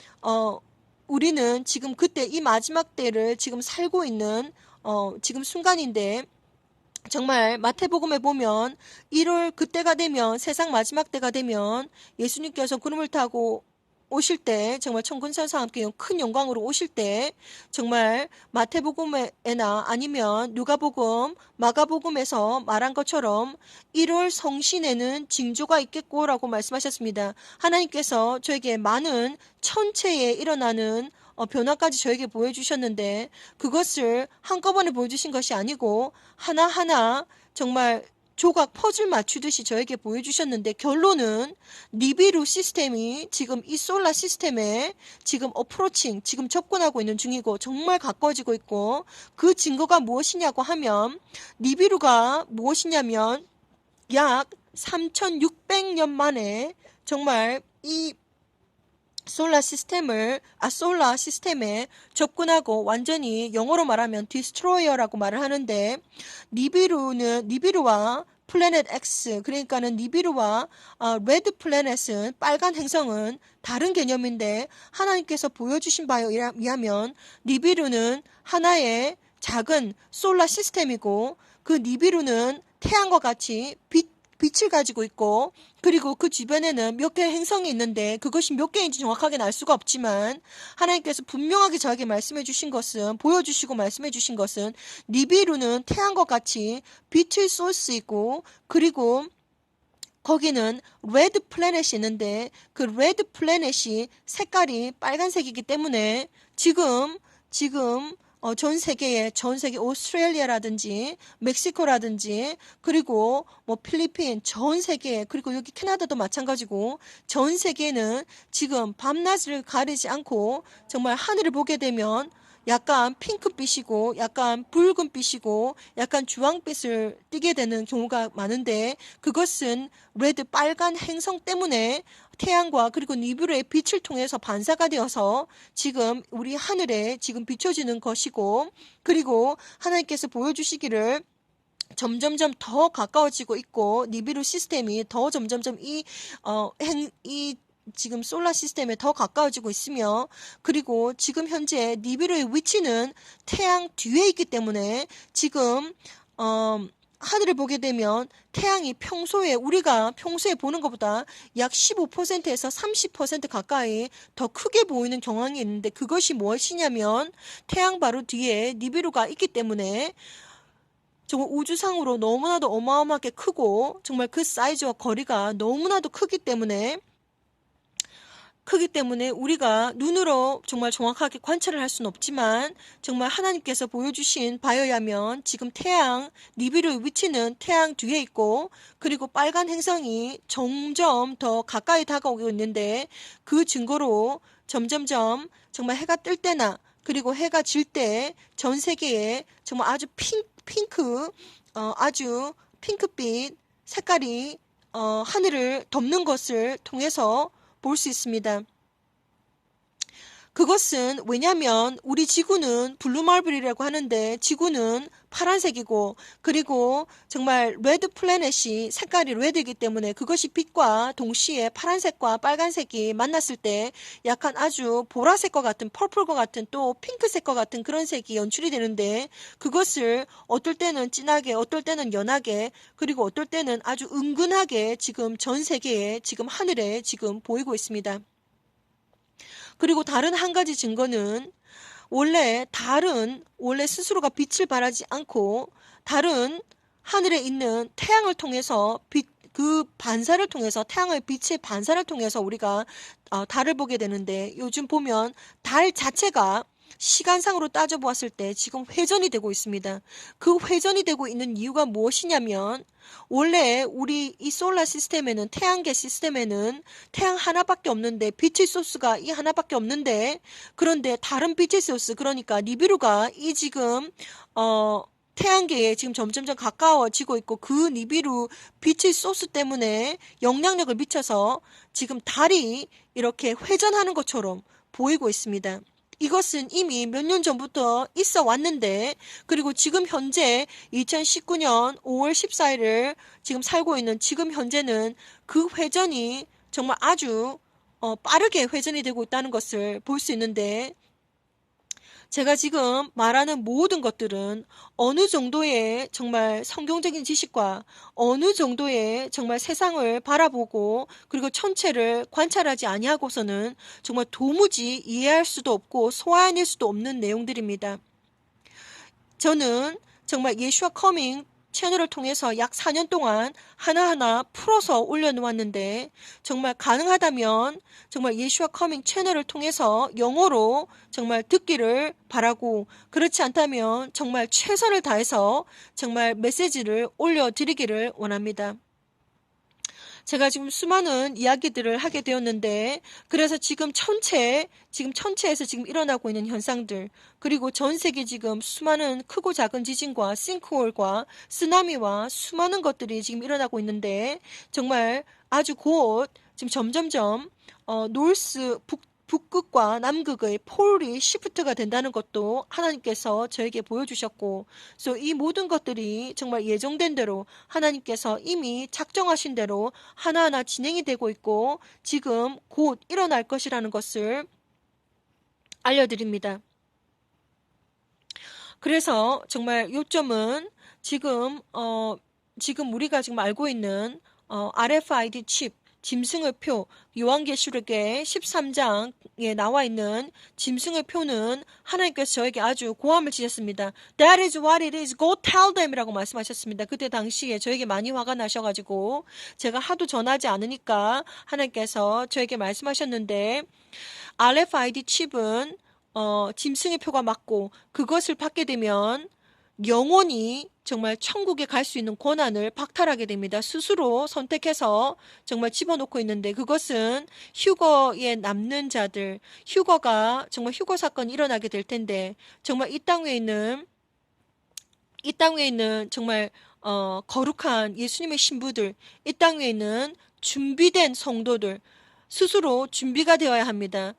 Speaker 1: 우리는 지금 그때 이 마지막 때를 지금 살고 있는 지금 순간인데, 정말 마태복음에 보면 1월 그때가 되면, 세상 마지막 때가 되면 예수님께서 구름을 타고 오실 때, 정말 천군천사와 함께 큰 영광으로 오실 때, 정말 마태복음에나 아니면 누가복음, 마가복음에서 말한 것처럼 1월 성신에는 징조가 있겠고라고 말씀하셨습니다. 하나님께서 저에게 많은 천체에 일어나는 변화까지 저에게 보여주셨는데, 그것을 한꺼번에 보여주신 것이 아니고 하나하나 정말 조각 퍼즐 맞추듯이 저에게 보여주셨는데, 결론은 니비루 시스템이 지금 이 솔라 시스템에 지금 어프로칭, 지금 접근하고 있는 중이고 정말 가까워지고 있고, 그 증거가 무엇이냐고 하면, 니비루가 무엇이냐면 약 3600년 만에 정말 이 솔라 시스템에 접근하고, 완전히 영어로 말하면 디스트로이어라고 말을 하는데, 니비루와 플래닛 X, 그러니까는 니비루와 레드 플래닛은, 빨간 행성은 다른 개념인데, 하나님께서 보여주신 바에 의하면 니비루는 하나의 작은 솔라 시스템이고, 그 니비루는 태양과 같이 빛을 가지고 있고, 그리고 그 주변에는 몇 개의 행성이 있는데 그것이 몇 개인지 정확하게 알 수가 없지만, 하나님께서 분명하게 저에게 말씀해 주신 것은, 보여주시고 말씀해 주신 것은, 니비루는 태양과 같이 빛을 쏠 수 있고, 그리고 거기는 레드 플래닛이 있는데 그 레드 플래닛이 색깔이 빨간색이기 때문에 지금 전 세계 오스트레일리아라든지 멕시코라든지, 그리고 뭐 필리핀, 전 세계, 그리고 여기 캐나다도 마찬가지고, 전 세계는 지금 밤낮을 가리지 않고 정말 하늘을 보게 되면 약간 핑크빛이고 약간 붉은빛이고 약간 주황빛을 띠게 되는 경우가 많은데, 그것은 레드 빨간 행성 때문에 태양과 그리고 니비루의 빛을 통해서 반사가 되어서 지금 우리 하늘에 지금 비춰지는 것이고, 그리고 하나님께서 보여주시기를 점점점 더 가까워지고 있고, 니비루 시스템이 더 점점점 이 지금 솔라 시스템에 더 가까워지고 있으며, 그리고 지금 현재 니비루의 위치는 태양 뒤에 있기 때문에 지금 하늘을 보게 되면 태양이 우리가 평소에 보는 것보다 약 15%에서 30% 가까이 더 크게 보이는 경향이 있는데, 그것이 무엇이냐면 태양 바로 뒤에 니비루가 있기 때문에 정말 우주상으로 너무나도 어마어마하게 크고, 정말 그 사이즈와 거리가 너무나도 크기 때문에 우리가 눈으로 정말 정확하게 관찰을 할 수는 없지만, 정말 하나님께서 보여주신 바에 의하면 지금 니비루의 위치는 태양 뒤에 있고, 그리고 빨간 행성이 점점 더 가까이 다가오고 있는데, 그 증거로 점점점 정말 해가 뜰 때나 그리고 해가 질 때 전 세계에 정말 아주 아주 핑크빛 색깔이 하늘을 덮는 것을 통해서 볼 수 있습니다. 그것은 왜냐면 우리 지구는 블루마블이라고 하는데 지구는 파란색이고, 그리고 정말 레드 플래닛이 색깔이 레드이기 때문에 그것이 빛과 동시에 파란색과 빨간색이 만났을 때 약간 아주 보라색과 같은, 퍼플과 같은, 또 핑크색과 같은 그런 색이 연출이 되는데, 그것을 어떨 때는 진하게, 어떨 때는 연하게, 그리고 어떨 때는 아주 은근하게 지금 전 세계에 지금 하늘에 지금 보이고 있습니다.
Speaker 2: 그리고 다른 한 가지 증거는 원래 스스로가 빛을 발하지 않고 달은 하늘에 있는 태양을 통해서 그 반사를 통해서 태양의 빛의 반사를 통해서 우리가 달을 보게 되는데, 요즘 보면 달 자체가 시간상으로 따져보았을 때 지금 회전이 되고 있습니다. 그 회전이 되고 있는 이유가 무엇이냐면, 원래 우리 이 솔라 시스템에는, 태양계 시스템에는 태양 하나밖에 없는데, 빛의 소스가 이 하나밖에 없는데, 그런데 다른 빛의 소스, 그러니까 니비루가 이 지금 태양계에 지금 점점점 가까워지고 있고, 그 니비루 빛의 소스 때문에 영향력을 미쳐서 지금 달이 이렇게 회전하는 것처럼 보이고 있습니다. 이것은 이미 몇 년 전부터 있어 왔는데, 그리고 지금 현재 2019년 5월 14일을 지금 살고 있는 지금 현재는 그 회전이 정말 아주 빠르게 회전이 되고 있다는 것을 볼 수 있는데, 제가 지금 말하는 모든 것들은 어느 정도의 정말 성경적인 지식과 어느 정도의 정말 세상을 바라보고 그리고 천체를 관찰하지 아니하고서는 정말 도무지 이해할 수도 없고 소화해낼 수도 없는 내용들입니다. 저는 정말 예슈아 커밍 채널을 통해서 약 4년 동안 하나하나 풀어서 올려놓았는데, 정말 가능하다면 정말 예슈아 커밍 채널을 통해서 영어로 정말 듣기를 바라고, 그렇지 않다면 정말 최선을 다해서 정말 메시지를 올려드리기를 원합니다. 제가 지금 수많은 이야기들을 하게 되었는데, 그래서 지금 천체에서 지금 일어나고 있는 현상들, 그리고 전 세계 지금 수많은 크고 작은 지진과 싱크홀과 쓰나미와 수많은 것들이 지금 일어나고 있는데, 정말 아주 곧 지금 점점점 북극과 남극의 폴이 시프트가 된다는 것도 하나님께서 저에게 보여주셨고, 그래서 이 모든 것들이 정말 예정된 대로 하나님께서 이미 작정하신 대로 하나하나 진행이 되고 있고 지금 곧 일어날 것이라는 것을 알려드립니다. 그래서 정말 요점은 지금 우리가 지금 알고 있는 RFID 칩, 짐승의 표, 요한계시록의 13장에 나와 있는 짐승의 표는 하나님께서 저에게 아주 고함을 지셨습니다. That is what it is. Go tell them 이라고 말씀하셨습니다. 그때 당시에 저에게 많이 화가 나셔가지고 제가 하도 전하지 않으니까 하나님께서 저에게 말씀하셨는데, RFID 칩은 짐승의 표가 맞고, 그것을 받게 되면 영원히 정말 천국에 갈 수 있는 권한을 박탈하게 됩니다. 스스로 선택해서 정말 집어넣고 있는데, 그것은 휴거에 남는 자들, 정말 휴거 사건이 일어나게 될 텐데, 정말 이 땅에 있는 정말 거룩한 예수님의 신부들, 이 땅에 있는 준비된 성도들, 스스로 준비가 되어야 합니다.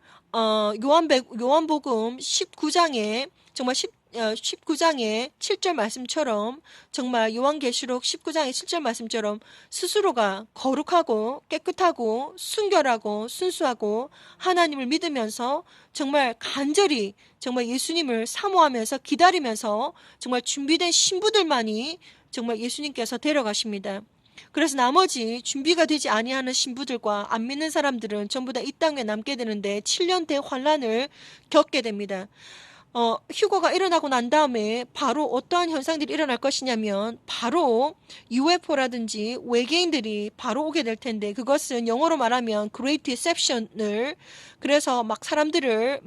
Speaker 2: 요한복음 19장에 정말 19장의 7절 말씀처럼, 정말 요한계시록 19장의 7절 말씀처럼 스스로가 거룩하고 깨끗하고 순결하고 순수하고 하나님을 믿으면서 정말 간절히 정말 예수님을 사모하면서 기다리면서 정말 준비된 신부들만이 정말 예수님께서 데려가십니다. 그래서 나머지 준비가 되지 아니하는 신부들과 안 믿는 사람들은 전부 다 이 땅에 남게 되는데 7년 대환란을 겪게 됩니다. 휴거가 일어나고 난 다음에 바로 어떠한 현상들이 일어날 것이냐면, 바로 UFO라든지 외계인들이 바로 오게 될 텐데, 그것은 영어로 말하면 Great Deception을, 그래서 막 사람들을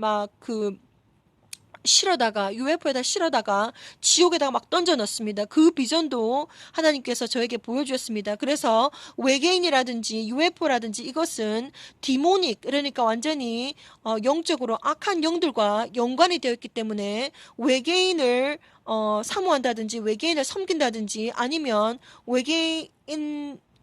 Speaker 2: UFO에다 실어다가 지옥에다가 막 던져 넣습니다. 그 비전도 하나님께서 저에게 보여주셨습니다. 그래서 외계인이라든지 UFO라든지 이것은 디모닉, 그러니까 완전히 영적으로 악한 영들과 연관이 되어 있기 때문에 외계인을 사모한다든지 외계인을 섬긴다든지 아니면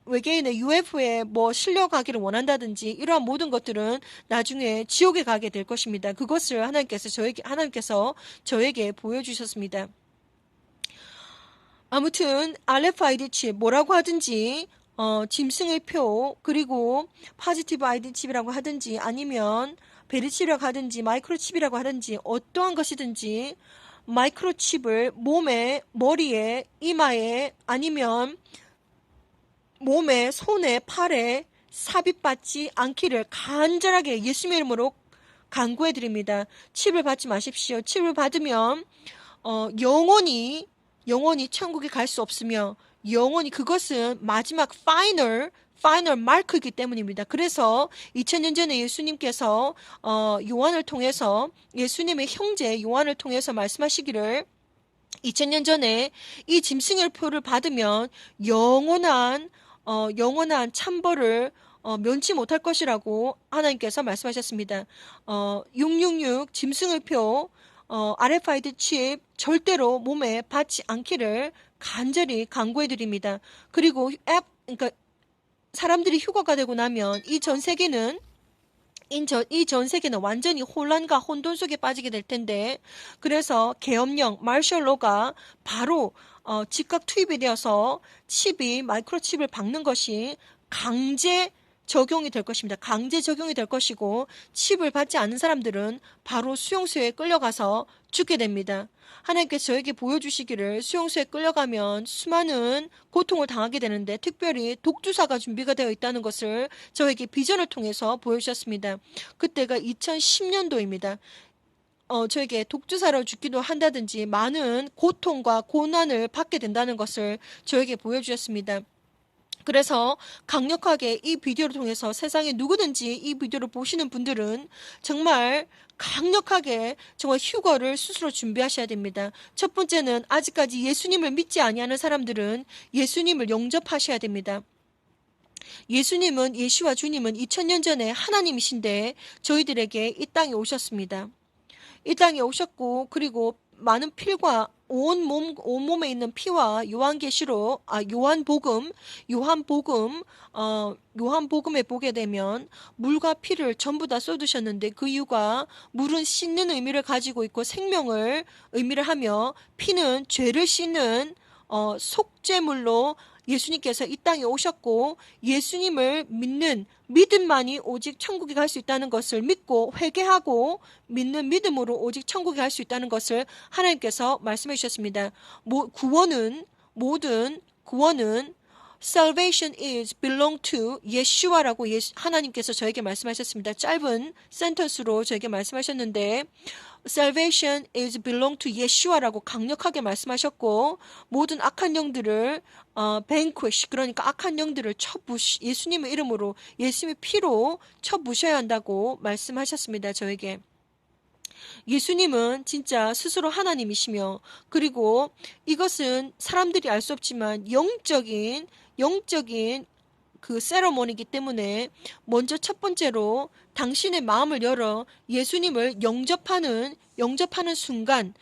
Speaker 2: 외계인의 UFO에 실려가기를 원한다든지 이러한 모든 것들은 나중에 지옥에 가게 될 것입니다. 그것을 하나님께서 저에게 보여주셨습니다. 아무튼 RFID 칩 뭐라고 하든지, 짐승의 표, 그리고 포지티브 아이디 칩이라고 하든지 아니면 베리칩이라고 하든지 마이크로칩이라고 하든지 어떠한 것이든지 마이크로칩을 몸에, 머리에, 이마에 아니면 몸에, 손에, 팔에 삽입받지 않기를 간절하게 예수님의 이름으로 간구해 드립니다. 칩을 받지 마십시오. 칩을 받으면 영원히 천국에 갈 수 없으며 영원히 그것은 마지막 파이널 마크이기 때문입니다. 그래서 2000년 전에 예수님께서 요한을 통해서 예수님의 형제 요한을 통해서 말씀하시기를 2000년 전에 이 짐승의 표를 받으면 영원한 참벌을 면치 못할 것이라고 하나님께서 말씀하셨습니다. 666 짐승의 표 RFID 칩 절대로 몸에 받지 않기를 간절히 간구해 드립니다. 그리고 그러니까 사람들이 휴거가 되고 나면 이 전 세계는 완전히 혼란과 혼돈 속에 빠지게 될 텐데, 그래서 계엄령 마셜로가 바로 즉각 투입이 되어서 마이크로칩을 박는 것이 강제 적용이 될 것입니다. 강제 적용이 될 것이고, 칩을 받지 않는 사람들은 바로 수용소에 끌려가서 죽게 됩니다. 하나님께서 저에게 보여주시기를 수용소에 끌려가면 수많은 고통을 당하게 되는데, 특별히 독주사가 준비가 되어 있다는 것을 저에게 비전을 통해서 보여주셨습니다. 그때가 2010년도입니다. 저에게 독주사로 죽기도 한다든지 많은 고통과 고난을 받게 된다는 것을 저에게 보여주셨습니다. 그래서 강력하게 이 비디오를 통해서 세상에 누구든지 이 비디오를 보시는 분들은 정말 강력하게 정말 휴거를 스스로 준비하셔야 됩니다. 첫 번째는 아직까지 예수님을 믿지 아니하는 사람들은 예수님을 영접하셔야 됩니다. 예수와 주님은 2000년 전에 하나님이신데 저희들에게 이 땅에 오셨습니다. 이 땅에 오셨고, 그리고 많은 필과 온몸에 있는 피와 요한복음에 보게 되면 물과 피를 전부 다 쏟으셨는데, 그 이유가 물은 씻는 의미를 가지고 있고 생명을 의미를 하며, 피는 죄를 씻는 속죄물로 예수님께서 이 땅에 오셨고, 예수님을 믿는 믿음만이 오직 천국에 갈 수 있다는 것을 믿고 회개하고 믿는 믿음으로 오직 천국에 갈 수 있다는 것을 하나님께서 말씀해 주셨습니다. 모든 구원은 Salvation is belong to 예슈아라고 하나님께서 저에게 말씀하셨습니다. 짧은 센턴스로 저에게 말씀하셨는데, Salvation is belong to 예슈아라고 강력하게 말씀하셨고, 모든 악한 영들을 vanquish, 그러니까 악한 영들을 예수님의 이름으로, 예수님의 피로 쳐부셔야 한다고 말씀하셨습니다. 저에게. 예수님은 진짜 스스로 하나님이시며, 그리고 이것은 사람들이 알 수 없지만 영적인 그 세러머니이기 때문에 먼저 첫 번째로 당신의 마음을 열어 예수님을 영접하는 순간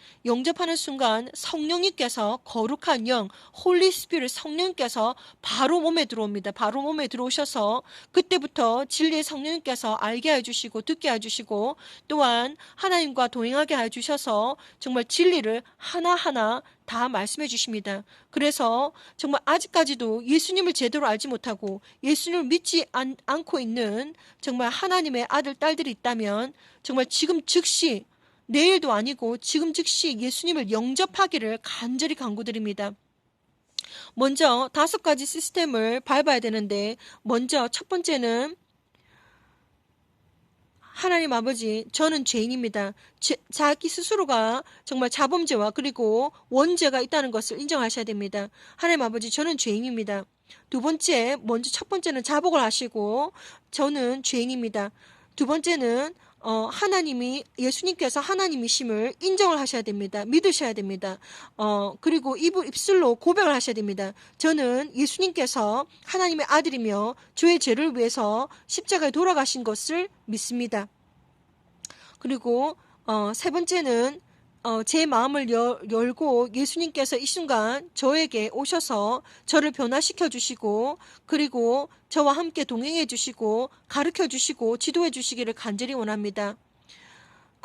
Speaker 2: 성령님께서, 거룩한 영 홀리 스피릿 성령님께서 바로 몸에 들어옵니다. 바로 몸에 들어오셔서 그때부터 진리의 성령님께서 알게 해주시고 듣게 해주시고, 또한 하나님과 동행하게 해주셔서 정말 진리를 하나하나 다 말씀해 주십니다. 그래서 정말 아직까지도 예수님을 제대로 알지 못하고 예수님을 믿지 않고 있는 정말 하나님의 아들, 딸들이 있다면 정말 지금 즉시, 내일도 아니고 지금 즉시 예수님을 영접하기를 간절히 간구드립니다. 먼저 5가지 시스템을 밟아야 되는데, 먼저 첫 번째는 하나님 아버지, 저는 죄인입니다. 자기 스스로가 정말 자범죄와 그리고 원죄가 있다는 것을 인정하셔야 됩니다. 하나님 아버지, 저는 죄인입니다. 첫 번째는 자복을 하시고, 저는 죄인입니다. 두 번째는 예수님께서 하나님이심을 인정을 하셔야 됩니다. 믿으셔야 됩니다. 그리고 입술로 고백을 하셔야 됩니다. 저는 예수님께서 하나님의 아들이며 저의 죄를 위해서 십자가에 돌아가신 것을 믿습니다. 그리고 세 번째는 제 마음을 열고 예수님께서 이 순간 저에게 오셔서 저를 변화시켜 주시고, 그리고 저와 함께 동행해 주시고 가르쳐 주시고 지도해 주시기를 간절히 원합니다.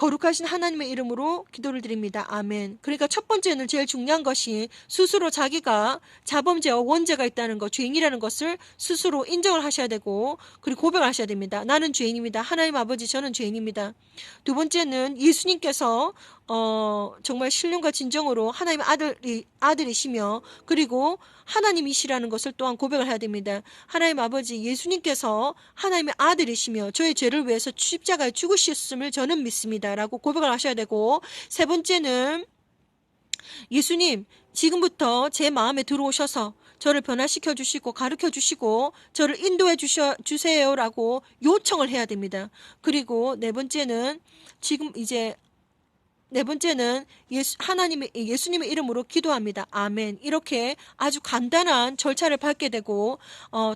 Speaker 2: 거룩하신 하나님의 이름으로 기도를 드립니다. 아멘. 그러니까 첫 번째는 제일 중요한 것이 스스로 자기가 자범죄와 원죄가 있다는 것, 죄인이라는 것을 스스로 인정을 하셔야 되고, 그리고 고백을 하셔야 됩니다. 나는 죄인입니다. 하나님 아버지, 저는 죄인입니다. 두 번째는 예수님께서 정말 신령과 진정으로 하나님의 아들이시며, 그리고 하나님이시라는 것을 또한 고백을 해야 됩니다. 하나님 아버지, 예수님께서 하나님의 아들이시며 저의 죄를 위해서 십자가에 죽으셨음을 저는 믿습니다. 라고 고백을 하셔야 되고, 세 번째는 예수님, 지금부터 제 마음에 들어오셔서 저를 변화시켜 주시고 가르쳐 주시고 저를 인도해 주세요라고 요청을 해야 됩니다. 그리고 네 번째는 예수님의 이름으로 기도합니다. 아멘. 이렇게 아주 간단한 절차를 밟게 되고,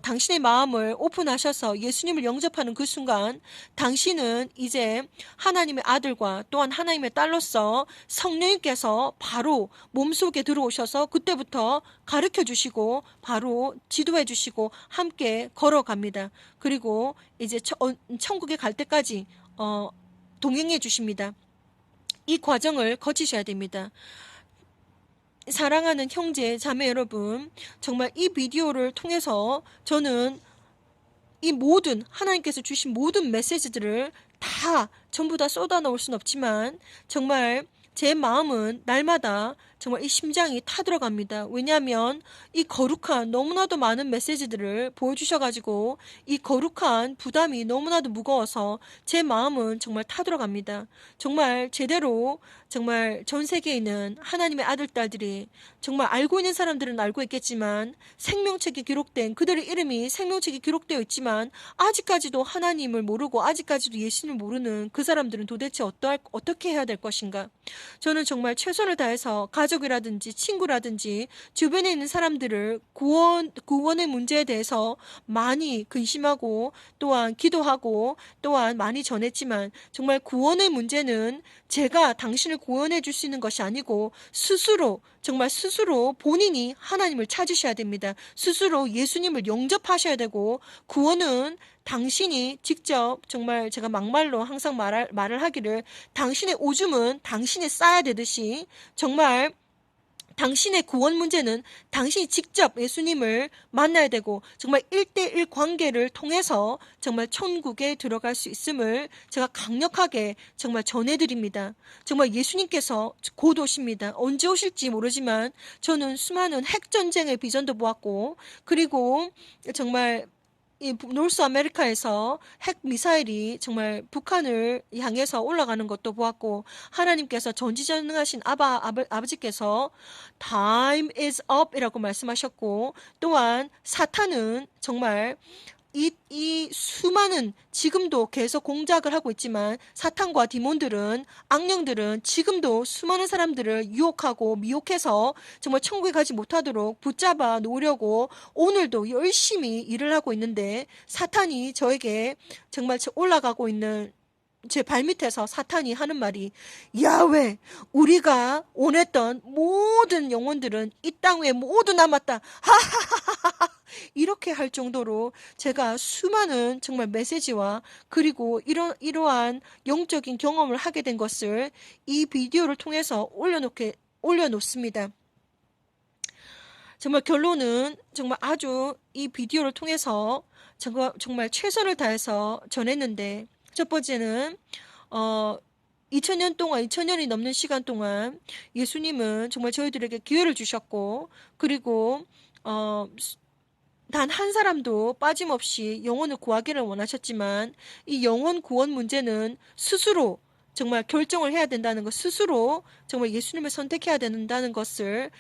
Speaker 2: 당신의 마음을 오픈하셔서 예수님을 영접하는 그 순간, 당신은 이제 하나님의 아들과 또한 하나님의 딸로서 성령님께서 바로 몸속에 들어오셔서 그때부터 가르쳐 주시고, 바로 지도해 주시고, 함께 걸어갑니다. 그리고 이제 천국에 갈 때까지, 동행해 주십니다. 이 과정을 거치셔야 됩니다. 사랑하는 형제, 자매 여러분, 정말 이 비디오를 통해서 저는 이 모든 하나님께서 주신 모든 메시지들을 전부 다 쏟아 넣을 순 없지만 정말 제 마음은 날마다 정말 이 심장이 타들어갑니다. 왜냐하면 이 거룩한 너무나도 많은 메시지들을 보여주셔가지고 이 거룩한 부담이 너무나도 무거워서 제 마음은 정말 타들어갑니다. 정말 제대로 정말 전 세계에 있는 하나님의 아들, 딸들이 정말 알고 있는 사람들은 알고 있겠지만 생명책에 기록된 그들의 이름이 생명책에 기록되어 있지만 아직까지도 하나님을 모르고 아직까지도 예수님을 모르는 그 사람들은 도대체 어떻게 해야 될 것인가? 저는 정말 최선을 다해서 가족이라든지 친구라든지 주변에 있는 사람들을 구원의 문제에 대해서 많이 근심하고 또한 기도하고 또한 많이 전했지만 정말 구원의 문제는 제가 당신을 구원해 줄 수 있는 것이 아니고 정말 스스로 본인이 하나님을 찾으셔야 됩니다. 스스로 예수님을 영접하셔야 되고 구원은 당신이 직접 정말 제가 막말로 항상 말을 하기를 당신의 오줌은 당신이 싸야 되듯이 정말 당신의 구원 문제는 당신이 직접 예수님을 만나야 되고 정말 1대1 관계를 통해서 정말 천국에 들어갈 수 있음을 제가 강력하게 정말 전해드립니다. 정말 예수님께서 곧 오십니다. 언제 오실지 모르지만 저는 수많은 핵전쟁의 비전도 보았고 그리고 정말 이 노스 아메리카에서 핵 미사일이 정말 북한을 향해서 올라가는 것도 보았고 하나님께서 전지전능하신 아버지께서 time is up 이라고 말씀하셨고 또한 사탄은 정말 이 수많은 지금도 계속 공작을 하고 있지만 사탄과 디몬들은 악령들은 지금도 수많은 사람들을 유혹하고 미혹해서 정말 천국에 가지 못하도록 붙잡아 놓으려고 오늘도 열심히 일을 하고 있는데 사탄이 저에게 정말 올라가고 있는 제 발밑에서 사탄이 하는 말이 야훼 우리가 원했던 모든 영혼들은 이 땅 위에 모두 남았다. 하하하하하 이렇게 할 정도로 제가 수많은 정말 메시지와 그리고 이러한 영적인 경험을 하게 된 것을 이 비디오를 통해서 올려놓습니다. 정말 결론은 정말 아주 이 비디오를 통해서 정말 최선을 다해서 전했는데 첫 번째는 2000년이 넘는 시간 동안 예수님은 정말 저희들에게 기회를 주셨고 그리고 단 한 사람도 빠짐없이 영혼을 구하기를 원하셨지만 이 영혼 구원 문제는 스스로 정말 결정을 해야 된다는 것, 스스로 정말 예수님을 선택해야 된다는 것을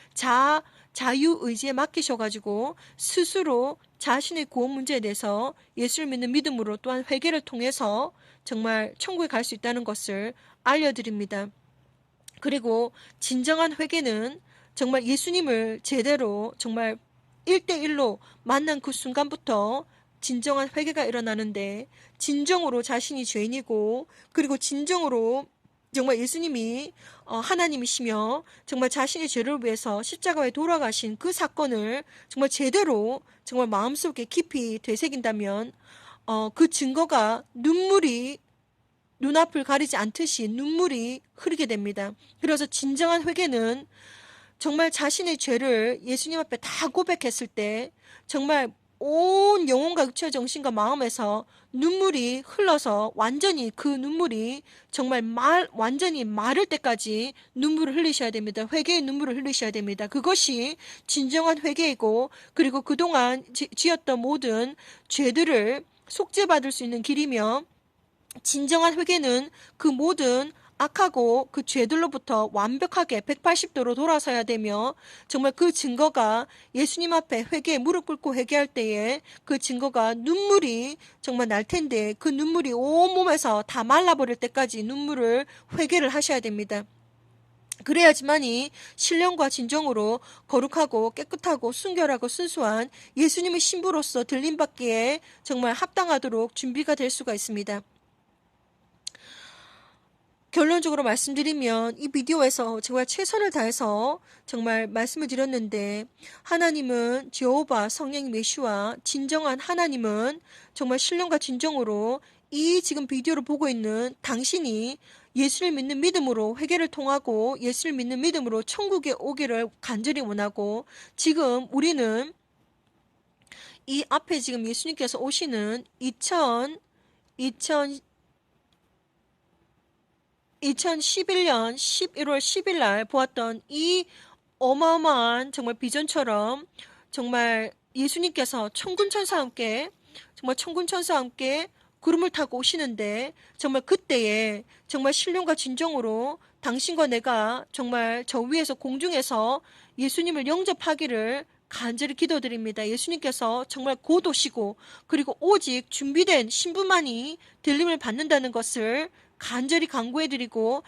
Speaker 2: 자유의지에 맡기셔가지고 스스로 자신의 구원 문제에 대해서 예수를 믿는 믿음으로 또한 회개를 통해서 정말 천국에 갈 수 있다는 것을 알려드립니다. 그리고 진정한 회개는 정말 예수님을 제대로 정말 1대1로 만난 그 순간부터 진정한 회개가 일어나는데 진정으로 자신이 죄인이고 그리고 진정으로 정말 예수님이 하나님이시며 정말 자신의 죄를 위해서 십자가에 돌아가신 그 사건을 정말 제대로 정말 마음속에 깊이 되새긴다면 그 증거가 눈물이 눈앞을 가리지 않듯이 눈물이 흐르게 됩니다. 그래서 진정한 회개는 정말 자신의 죄를 예수님 앞에 다 고백했을 때 정말 온 영혼과 육체 정신과 마음에서 눈물이 흘러서 완전히 그 눈물이 정말 완전히 마를 때까지 눈물을 흘리셔야 됩니다. 회개의 눈물을 흘리셔야 됩니다. 그것이 진정한 회개이고, 그리고 그동안 지었던 모든 죄들을 속죄받을 수 있는 길이며, 진정한 회개는 그 모든 악하고 그 죄들로부터 완벽하게 180도로 돌아서야 되며, 정말 그 증거가 예수님 앞에 무릎 꿇고 회개할 때에 그 증거가 눈물이 정말 날 텐데, 그 눈물이 온몸에서 다 말라버릴 때까지 회개를 하셔야 됩니다. 그래야지만이 신령과 진정으로 거룩하고 깨끗하고 순결하고 순수한 예수님의 신부로서 들림받기에 정말 합당하도록 준비가 될 수가 있습니다. 결론적으로 말씀드리면, 이 비디오에서 제가 최선을 다해서 정말 말씀을 드렸는데, 하나님은 여호와 성령 메시아, 진정한 하나님은 정말 신령과 진정으로 이 지금 비디오를 보고 있는 당신이 예수를 믿는 믿음으로 회개를 통하고 예수를 믿는 믿음으로 천국에 오기를 간절히 원하고, 지금 우리는 이 앞에 지금 예수님께서 오시는 2011년 11월 10일 날 보았던 이 어마어마한 정말 비전처럼 정말 예수님께서 천군천사와 함께 구름을 타고 오시는데, 정말 그때에 정말 신령과 진정으로 당신과 내가 정말 저 위에서 공중에서 예수님을 영접하기를 간절히 기도드립니다. 예수님께서 정말 곧 오시고, 그리고 오직 준비된 신부만이 들림을 받는다는 것을 간절히 강구해드리고,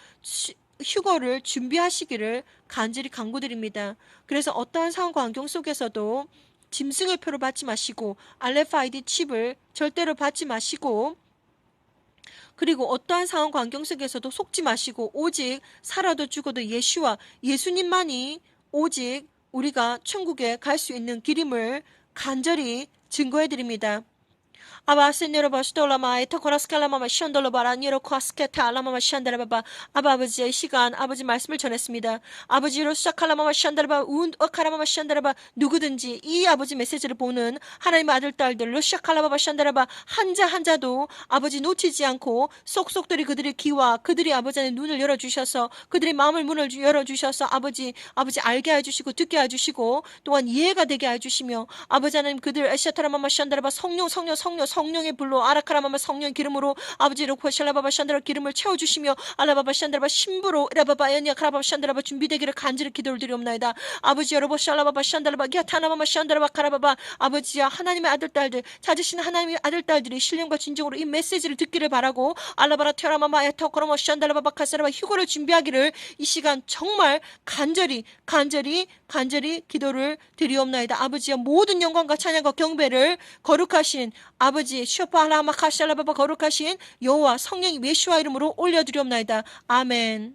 Speaker 2: 휴거를 준비하시기를 간절히 강구드립니다. 그래서 어떠한 상황과 환경 속에서도 짐승의 표를 받지 마시고, RFID 칩을 절대로 받지 마시고, 그리고 어떠한 상황과 환경 속에서도 속지 마시고, 오직 살아도 죽어도 예수님만이 오직 우리가 천국에 갈 수 있는 길임을 간절히 증거해드립니다. 아바 세네로 바스톨라마 에타코라스칼라마마 션돌로바라 니로 코스케타 알라마마 샨다라바바. 아버지의 시간, 아버지 말씀을 전했습니다. 아버지로 시작할라마마 샨다라바 운어카라마마 샨다라바. 누구든지 이 아버지 메시지를 보는 하나님의 아들 딸들로 시작할라마마 샨다라바, 한자 한자도 아버지 놓치지 않고 쏙쏙들이 그들의 귀와 그들이 아버지 안에 눈을 열어주셔서 그들의 마음을 문을 열어주셔서 아버지 알게 해주시고 듣게 해주시고 또한 이해가 되게 해주시며, 아버지 하나님 그들 에샤타라마마 샨다라바 성령의 불로 아라카라마마 성령 기름으로 아버지로 코샬라바바 샨다라 기름을 채워주시며, 알라바바 샨다라바 신부로 라바바 야니아카라바바 샨다라바 준비되기를 간절히 기도를 드리옵나이다. 아버지 여러분 샬라바바 샨다라바 기아타나마마 샨다라바 카라바바. 아버지야, 하나님의 아들 딸들, 찾으신 하나님의 아들 딸들이 신령과 진정으로 이 메시지를 듣기를 바라고, 알라바라 테라마마 에타코라마 샨다라바바 카사라바 휴거를 준비하기를 이 시간 정말 간절히 기도를 드리옵나이다. 아버지야, 모든 영광과 찬양과 경배를 거룩하신 아버지 슈파라마카샬라바바 거룩하신 여호와 성령이 메시아 이름으로 올려드리옵나이다. 아멘.